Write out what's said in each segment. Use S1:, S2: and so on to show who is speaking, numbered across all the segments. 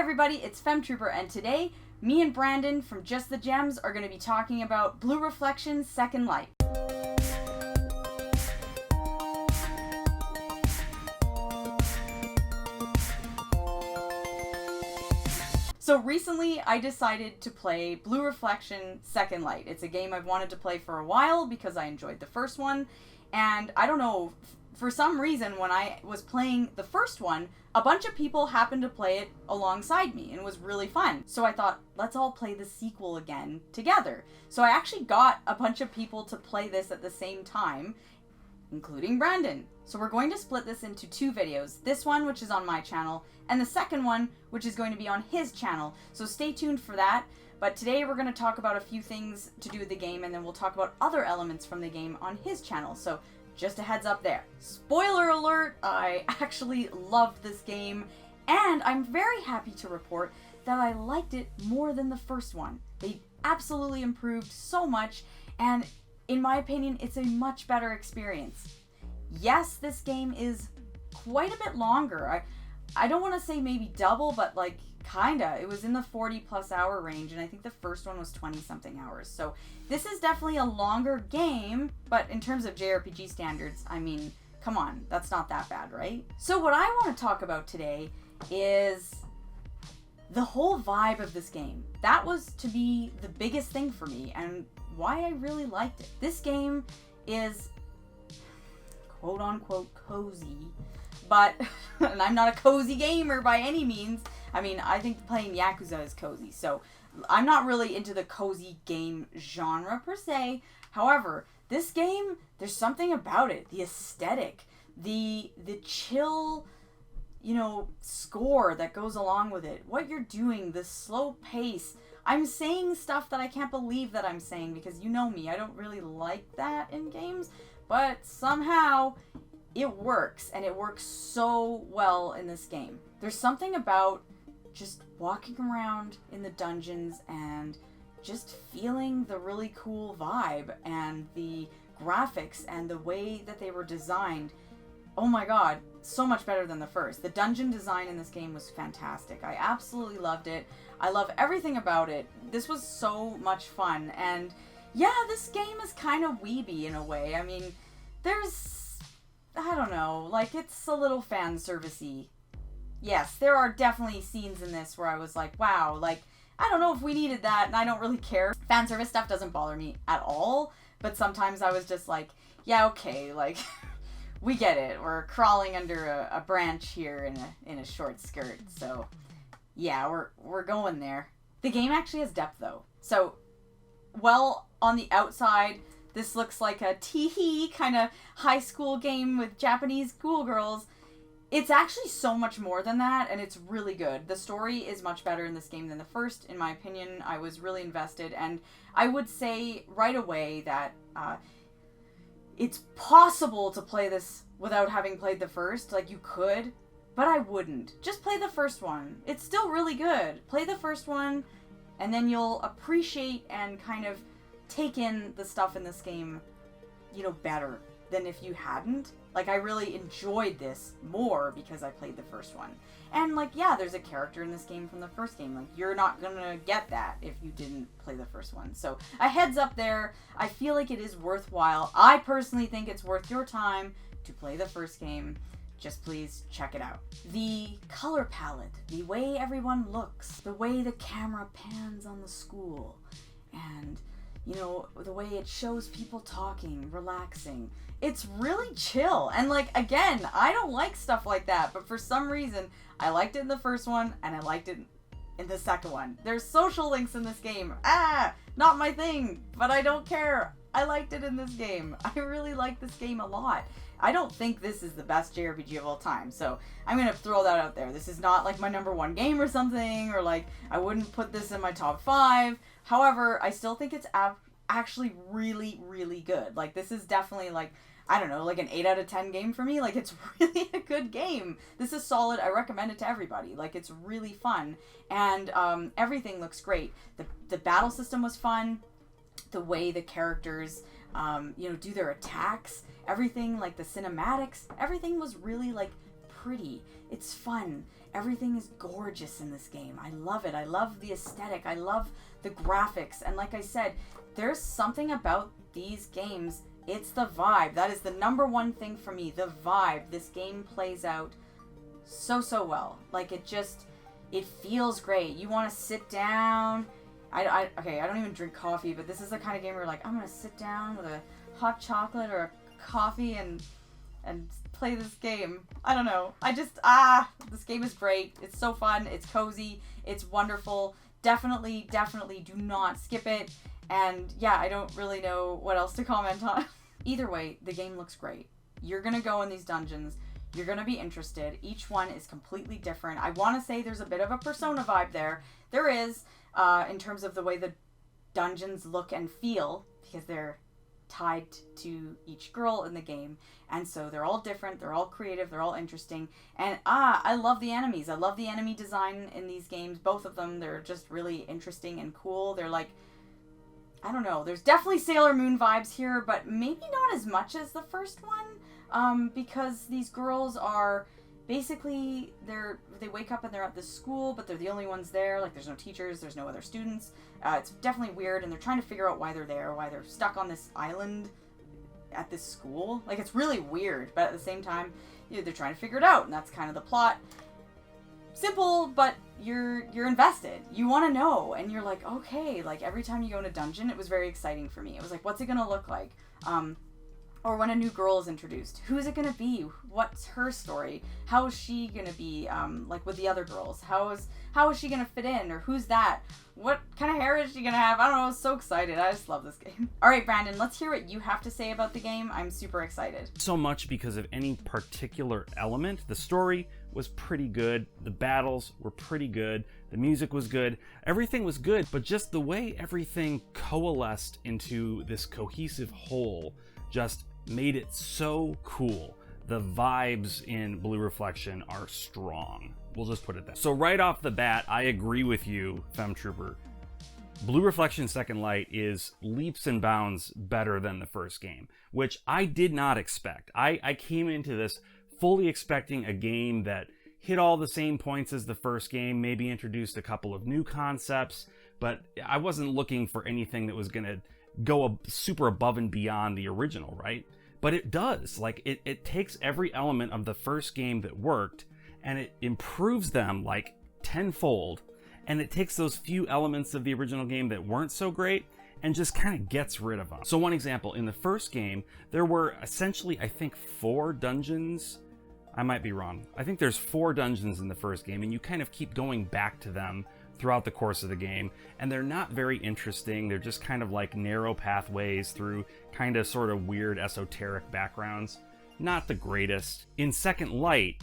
S1: everybody, it's Femtrooper, and today, me and Branden from Just the Gems are going to be talking about Blue Reflection's Second Light. So recently, I decided to play Blue Reflection Second Light. It's a game I've wanted to play for a while because I enjoyed the first one, and I don't know, for some reason, when I was playing the first one, a bunch of people happened to play it alongside me, and it was really fun. So I thought, let's all play the sequel again together. So I actually got a bunch of people to play this at the same time, including Branden. So we're going to split this into two videos. This one, which is on my channel, and the second one, which is going to be on his channel. So stay tuned for that. But today we're going to talk about a few things to do with the game, and then we'll talk about other elements from the game on his channel. So just a heads up there. Spoiler alert, I actually loved this game, and I'm very happy to report that I liked it more than the first one. They absolutely improved so much, and in my opinion, it's a much better experience. Yes, this game is quite a bit longer. I don't want to say maybe double, but like kinda. It was in the 40+ hour range, and I think the first one was 20-something hours. So this is definitely a longer game, but in terms of JRPG standards, I mean, come on, that's not that bad, right? So what I want to talk about today is the whole vibe of this game. That was to be the biggest thing for me, and why I really liked it. This game is quote-unquote cozy, but, and I'm not a cozy gamer by any means. I mean, I think playing Yakuza is cozy, so I'm not really into the cozy game genre per se. However, this game, there's something about it. The aesthetic, the chill, you know, score that goes along with it. What you're doing, the slow pace. I'm saying stuff that I can't believe that I'm saying because you know me, I don't really like that in games, but somehow it works, and it works so well in this game. There's something about just walking around in the dungeons and just feeling the really cool vibe and the graphics and the way that they were designed. Oh my god, so much better than the first. The dungeon design in this game was fantastic. I absolutely loved it. I love everything about it. This was so much fun, and yeah, this game is kind of weeby in a way. I mean, there's, I don't know, like, it's a little fan servicey. Yes, there are definitely scenes in this where I was like, wow, like, I don't know if we needed that, and I don't really care. Fan service stuff doesn't bother me at all, but sometimes I was just like, yeah, okay, like, we get it. We're crawling under a branch here in a short skirt, so yeah, we're going there. The game actually has depth, though. So, well, on the outside, this looks like a tee-hee kind of high school game with Japanese schoolgirls. It's actually so much more than that, and it's really good. The story is much better in this game than the first, in my opinion. I was really invested, and I would say right away that it's possible to play this without having played the first. Like, you could, but I wouldn't. Just play the first one. It's still really good. Play the first one, and then you'll appreciate and kind of take in the stuff in this game, you know, better than if you hadn't. Like, I really enjoyed this more because I played the first one. And, like, yeah, there's a character in this game from the first game. Like, you're not gonna get that if you didn't play the first one. So, a heads up there. I feel like it is worthwhile. I personally think it's worth your time to play the first game. Just please check it out. The color palette, the way everyone looks, the way the camera pans on the school, and, you know, the way it shows people talking, relaxing. It's really chill. And, like, again, I don't like stuff like that, but for some reason, I liked it in the first one, and I liked it in the second one. There's social links in this game. Not my thing, but I don't care. I liked it in this game. I really like this game a lot. I don't think this is the best JRPG of all time, so I'm gonna throw that out there. This is not like my #1 game or something, or like I wouldn't put this in my top 5. However, I still think it's actually really, really good. Like, this is definitely, like, I don't know, like an 8 out of 10 game for me. Like, it's really a good game. This is solid. I recommend it to everybody. Like, it's really fun, and everything looks great. The battle system was fun. The way the characters you know, do their attacks, everything, like the cinematics, everything was really, like, pretty. It's fun. Everything is gorgeous in this game. I love it. I love the aesthetic. I love the graphics. And like I said, there's something about these games. It's the vibe. That is the number one thing for me. The vibe. This game plays out so well. Like, it feels great. You want to sit down. Okay, I don't even drink coffee, but this is the kind of game where you're like, I'm going to sit down with a hot chocolate or a coffee and play this game. I don't know. This game is great. It's so fun. It's cozy. It's wonderful. Definitely do not skip it. And yeah, I don't really know what else to comment on. Either way, the game looks great. You're going to go in these dungeons. You're going to be interested. Each one is completely different. I want to say there's a bit of a Persona vibe there. There is, in terms of the way the dungeons look and feel, because they're tied to each girl in the game, and so they're all different, they're all creative, they're all interesting, and I love the enemies. I love the enemy design in these games, both of them. They're just really interesting and cool. They're like, I don't know, there's definitely Sailor Moon vibes here, but maybe not as much as the first one, because these girls are basically, they wake up and they're at this school, but they're the only ones there. Like, there's no teachers, there's no other students. It's definitely weird, and they're trying to figure out why they're there, why they're stuck on this island at this school. Like, it's really weird, but at the same time, they're trying to figure it out, and that's kind of the plot. Simple, but you're invested. You want to know, and you're like, okay. Like, every time you go in a dungeon, it was very exciting for me. It was like, what's it gonna look like? Or when a new girl is introduced, who's it gonna be? What's her story? How is she gonna be, like, with the other girls? How is she gonna fit in? Or who's that? What kind of hair is she gonna have? I don't know. I was so excited. I just love this game. All right, Brandon, let's hear what you have to say about the game. I'm super excited.
S2: So much because of any particular element. The story was pretty good. The battles were pretty good. The music was good. Everything was good, but just the way everything coalesced into this cohesive whole just made it so cool. The vibes in Blue Reflection are strong. We'll just put it that. So right off the bat, I agree with you, Femtrooper. Blue Reflection Second Light is leaps and bounds better than the first game, which I did not expect. I came into this fully expecting a game that hit all the same points as the first game, maybe introduced a couple of new concepts, but I wasn't looking for anything that was going to go super above and beyond the original, right? But it does. Like, it takes every element of the first game that worked and it improves them like tenfold, and it takes those few elements of the original game that weren't so great and just kind of gets rid of them. So one example, in the first game, there were essentially, I think, 4 dungeons. I might be wrong. I think there's 4 dungeons in the first game, and you kind of keep going back to them throughout the course of the game, and they're not very interesting. They're just kind of like narrow pathways through kind of sort of weird esoteric backgrounds. Not the greatest. In Second Light,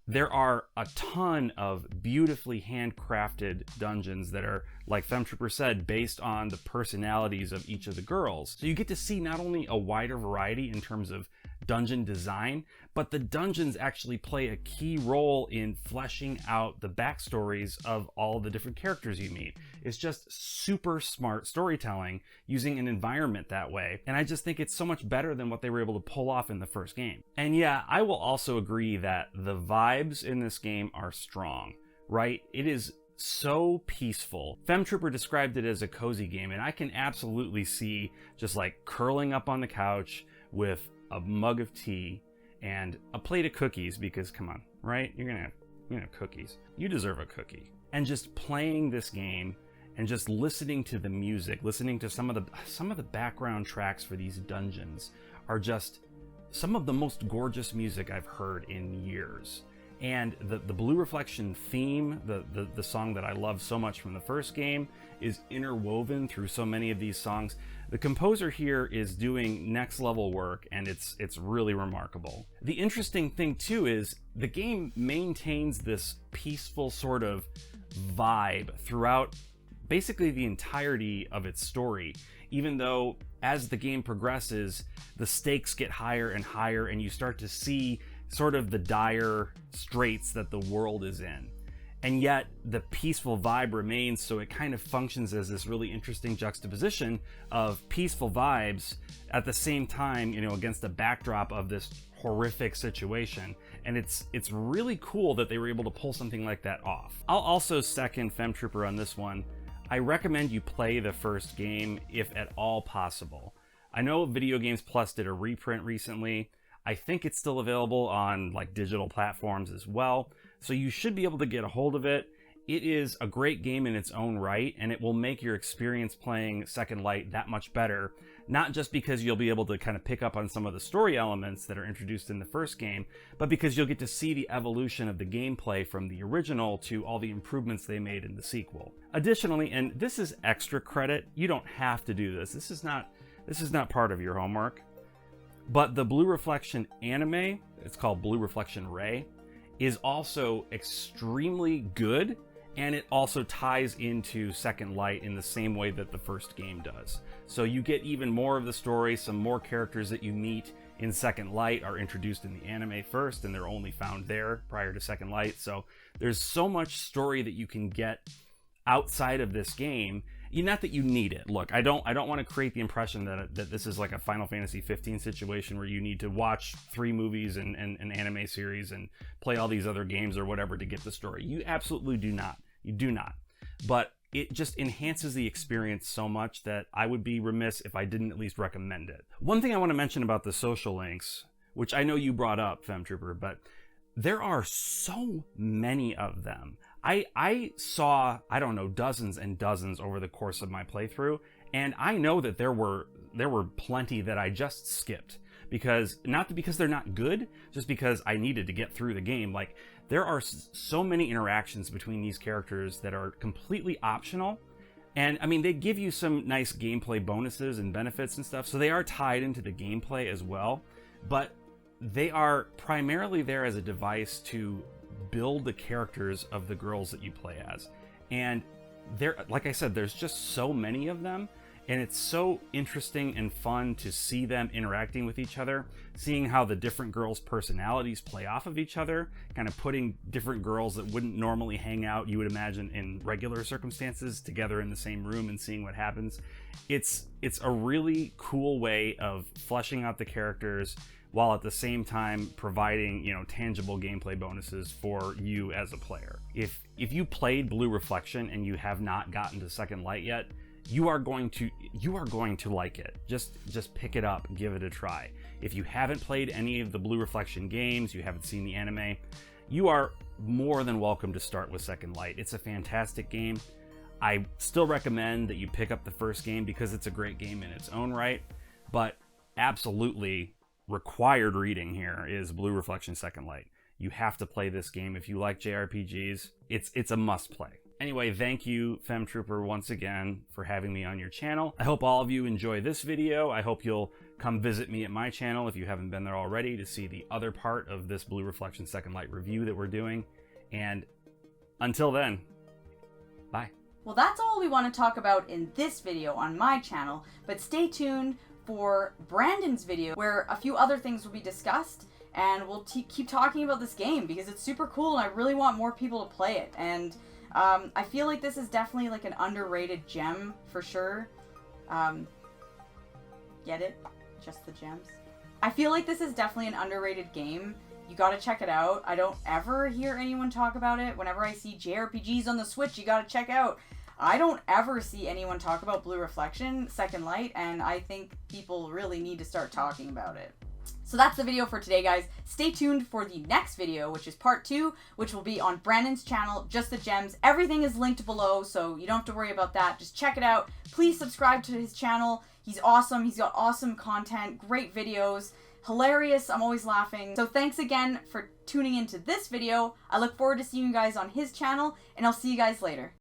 S2: there are a ton of beautifully handcrafted dungeons that are, like Femtrooper said, based on the personalities of each of the girls. So you get to see not only a wider variety in terms of dungeon design, but the dungeons actually play a key role in fleshing out the backstories of all the different characters you meet. It's just super smart storytelling using an environment that way, and I just think it's so much better than what they were able to pull off in the first game. And yeah, I will also agree that the vibes in this game are strong, right? It is so peaceful. Femtrooper described it as a cozy game, and I can absolutely see just like curling up on the couch with a mug of tea and a plate of cookies, because come on, right? You're gonna have cookies. You deserve a cookie. And just playing this game and just listening to the music, listening to some of the background tracks for these dungeons are just some of the most gorgeous music I've heard in years. And the Blue Reflection theme, the song that I love so much from the first game, is interwoven through so many of these songs. The composer here is doing next level work, and it's really remarkable. The interesting thing too is the game maintains this peaceful sort of vibe throughout basically the entirety of its story, even though as the game progresses, the stakes get higher and higher, and you start to see sort of the dire straits that the world is in. And yet the peaceful vibe remains, so it kind of functions as this really interesting juxtaposition of peaceful vibes at the same time, against the backdrop of this horrific situation. and it's really cool that they were able to pull something like that off. I'll also second Femtrooper on this one. I recommend you play the first game if at all possible. I know Video Games Plus did a reprint recently. I think it's still available on like digital platforms as well, so you should be able to get a hold of it. It is a great game in its own right, and it will make your experience playing Second Light that much better, not just because you'll be able to kind of pick up on some of the story elements that are introduced in the first game, but because you'll get to see the evolution of the gameplay from the original to all the improvements they made in the sequel. Additionally, and this is extra credit, you don't have to do this. This is not part of your homework, but the Blue Reflection anime, it's called Blue Reflection Ray, is also extremely good. And it also ties into Second Light in the same way that the first game does. So you get even more of the story. Some more characters that you meet in Second Light are introduced in the anime first, and they're only found there prior to Second Light. So there's so much story that you can get outside of this game. Not that you need it. Look, I don't want to create the impression that this is like a Final Fantasy 15 situation where you need to watch 3 movies and an anime series and play all these other games or whatever to get the story. You absolutely do not. You do not. But it just enhances the experience so much that I would be remiss if I didn't at least recommend it. One thing I want to mention about the social links, which I know you brought up, Femtrooper, but there are so many of them. I saw, I don't know, dozens and dozens over the course of my playthrough, and I know that there were plenty that I just skipped. Not because they're not good, just because I needed to get through the game. Like, there are so many interactions between these characters that are completely optional. And I mean, they give you some nice gameplay bonuses and benefits and stuff, so they are tied into the gameplay as well. But they are primarily there as a device to build the characters of the girls that you play as. And like I said, there's just so many of them. And it's so interesting and fun to see them interacting with each other, seeing how the different girls' personalities play off of each other, kind of putting different girls that wouldn't normally hang out, you would imagine, in regular circumstances together in the same room and seeing what happens. It's a really cool way of fleshing out the characters while at the same time providing, tangible gameplay bonuses for you as a player. If you played Blue Reflection and you have not gotten to Second Light yet, you are going to like it. Just pick it up and give it a try. If you haven't played any of the Blue Reflection games, you haven't seen the anime, you are more than welcome to start with Second Light. It's a fantastic game. I still recommend that you pick up the first game because it's a great game in its own right, but absolutely required reading here is Blue Reflection Second Light. You have to play this game if you like JRPGs. It's a must play. Anyway, thank you, Femtrooper, once again for having me on your channel. I hope all of you enjoy this video. I hope you'll come visit me at my channel if you haven't been there already to see the other part of this Blue Reflection Second Light review that we're doing. And until then, bye.
S1: Well, that's all we want to talk about in this video on my channel, but stay tuned for Branden's video where a few other things will be discussed, and we'll keep talking about this game because it's super cool and I really want more people to play it. And I feel like this is definitely like an underrated gem for sure. Get it? Just the gems. I feel like this is definitely an underrated game. You gotta check it out. I don't ever hear anyone talk about it. Whenever I see JRPGs on the Switch, you gotta check out. I don't ever see anyone talk about Blue Reflection Second Light, and I think people really need to start talking about it. So that's the video for today, guys. Stay tuned for the next video, which is part 2, which will be on Brandon's channel, Just the Gems. Everything is linked below, so you don't have to worry about that. Just check it out. Please subscribe to his channel. He's awesome. He's got awesome content, great videos, hilarious. I'm always laughing. So thanks again for tuning into this video. I look forward to seeing you guys on his channel, and I'll see you guys later.